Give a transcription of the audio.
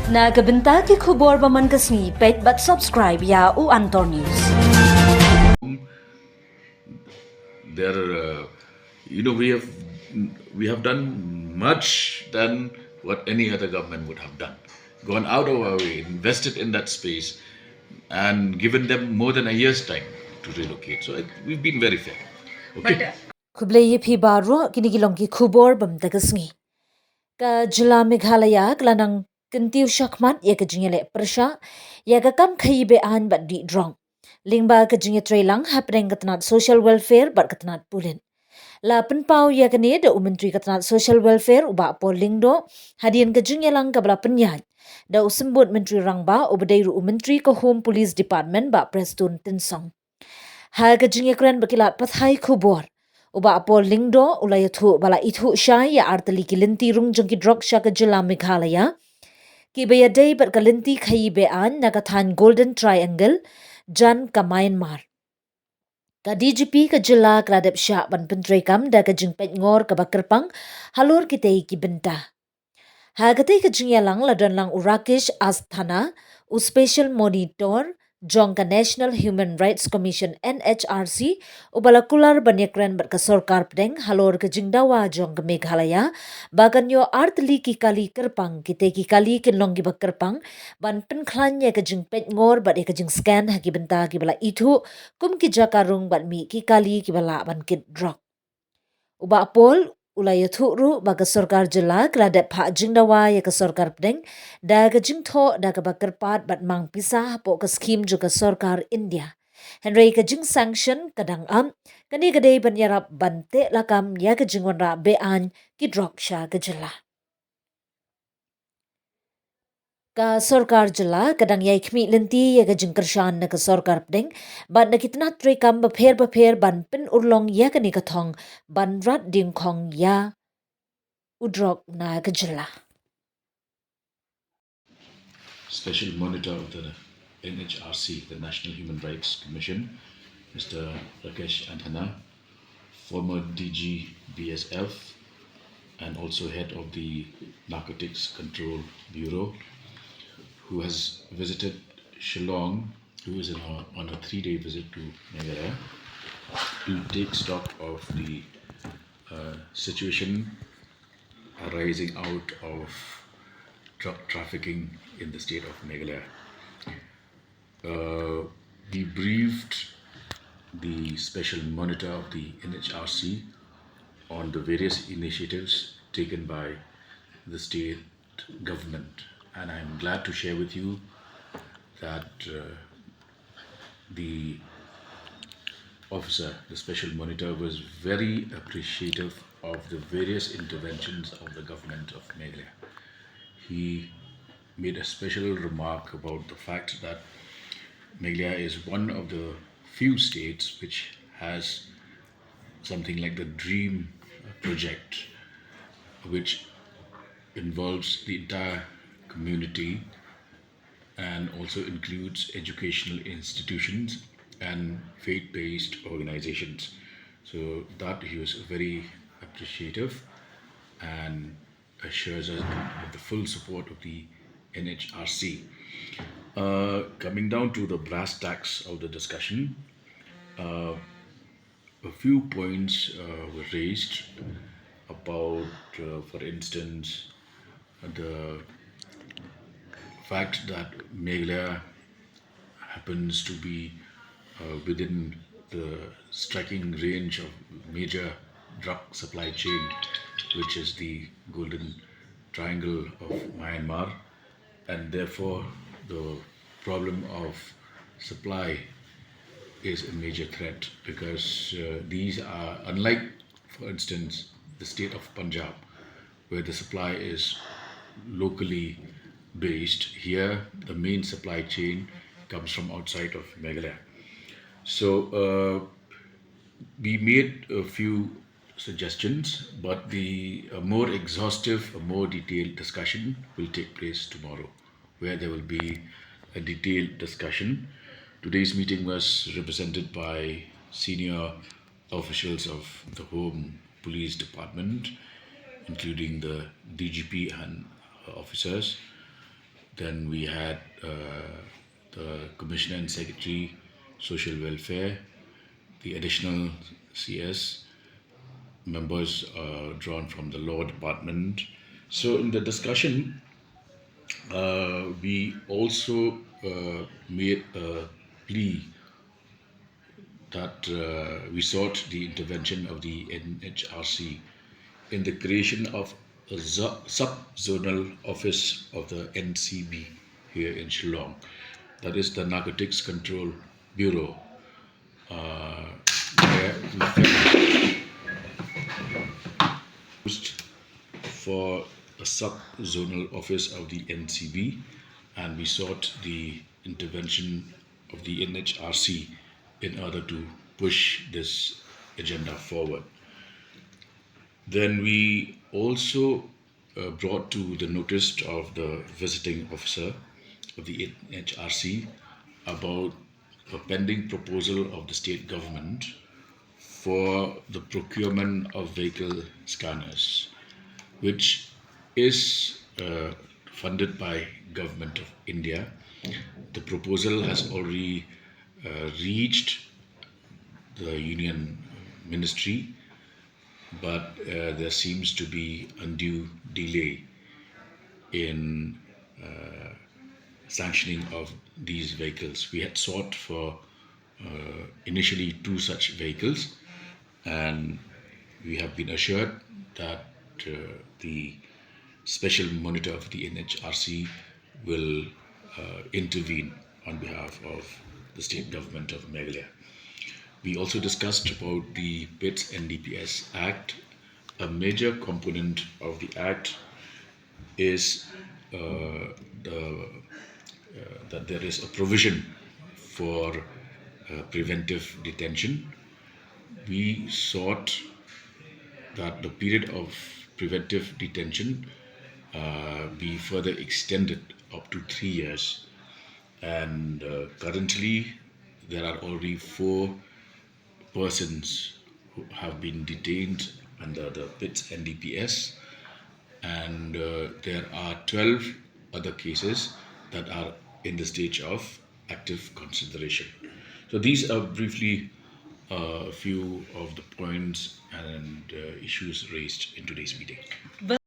Nagabenta ki khubor baman kasni pet but subscribe ya u Antor News. There, we have done much than what any other government would have done. Gone out of our way, invested in that space, and given them more than a year's time to relocate. So we've been very fair. Okay. Kuble ye phi baro kini gilong ki khubor bam tagasngi. Ka Jylla Meghalaya klanang kentiu shakmat ya ka jingele persha ya ka kam khai be an bat di drong. Lingba ka jinge trailang happening katnat social welfare bat katnat pulin. La penpau ya kene da umentri katnat social welfare uba po lingdo hadian ka jingelang ka bala penyat. Da usembut menteri rangba ubadai ru umentri ka home police department ba prestun tinsong. Ha ka jinge kren bakilat pathai khubor. Uba apo lingdo ulay thu bala ithu sha ya artali kilinti rung jengki drok sha ka Jylla Meghalaya. Ki baya day bat kalinti khayi be an nagathan golden triangle jan ka Myanmar. Ka DGP ka Jylla kladep sha ban pentray kam da ka jingpet ngor ka bakerpang halur kitay ki benta. Ha katay ka jingyalang ladon lang urakish asthana u special monitor jong ka National Human Rights Commission NHRC u balakular banyakran bat ka Sorkar Pdeng halor ka jingdawa jong ka Meghalaya baganyo artli ki kali kerpang kite ki kali kinlong ki bakerpang ban penklanya ka jingpet ngor bat ka jing scan ha ki benta ki bala itu kum ki Jaka Rung bat mi ki kali ki bala ban kit drok. Uba apol ulay thuru baga Sorkar Jylla kladep pha jingdawa ya ka Sorkar Pdeng da ka jingtho da ka bakerpat bat mang pisah po ka scheme jo ka Sorkar India. Henry ka jing sanction kadang kani kadai ban yarap bante lakam ya ka jingwanra bean ki drok sha ka Jylla. Ka Sorkar Jylla kadang yai khmi lenti ya ka jingkershan na ka Sorkar Pdeng ban nakitna trekam bapher ban pen urlong ya ka ni kathong ban rat ding khong ya udrok na ka Jylla. Special Monitor of the NHRC, the National Human Rights Commission, Mr. Rakesh Anthana, former DG BSF, and also head of the Narcotics Control Bureau, who has visited Shillong, who is on a 3-day visit to Meghalaya to take stock of the situation arising out of drug trafficking in the state of Meghalaya. We briefed the special monitor of the NHRC on the various initiatives taken by the state government, and I'm glad to share with you that the officer, the special monitor, was very appreciative of the various interventions of the government of Meghalaya. He made a special remark about the fact that Meghalaya is one of the few states which has something like the dream project, which involves the entire community and also includes educational institutions and faith-based organizations. So that he was very appreciative and assures us of the full support of the NHRC. Coming down to the brass tacks of the discussion, a few points were raised about, for instance, the fact that Meghalaya happens to be within the striking range of major drug supply chain, which is the golden triangle of Myanmar, and therefore the problem of supply is a major threat because these are unlike, for instance, the state of Punjab, where the supply is locally based. Here, the main supply chain comes from outside of Meghalaya. So we made a few suggestions, but the more exhaustive, more detailed discussion will take place tomorrow, where there will be a detailed discussion. Today's meeting was represented by senior officials of the Home Police Department, including the DGP and officers, Then we had the Commissioner and Secretary, Social Welfare, the additional CS, members drawn from the Law Department. So in the discussion, we also made a plea that we sought the intervention of the NHRC in the creation of a sub-zonal office of the NCB here in Shillong. That is the Narcotics Control Bureau, where we felt used for a sub-zonal office of the NCB, and we sought the intervention of the NHRC in order to push this agenda forward. Then we also brought to the notice of the visiting officer of the NHRC about a pending proposal of the state government for the procurement of vehicle scanners, which is funded by Government of India. The proposal has already reached the Union Ministry, but there seems to be undue delay in sanctioning of these vehicles. We had sought for initially 2 such vehicles, and we have been assured that the special monitor of the NHRC will intervene on behalf of the state government of Meghalaya. We also discussed about the PITS NDPS Act. A major component of the Act is that there is a provision for preventive detention. We sought that the period of preventive detention be further extended up to 3 years. And currently, there are already 4 persons who have been detained under the PITS NDPS, and there are 12 other cases that are in the stage of active consideration. So these are briefly a few of the points and issues raised in today's meeting.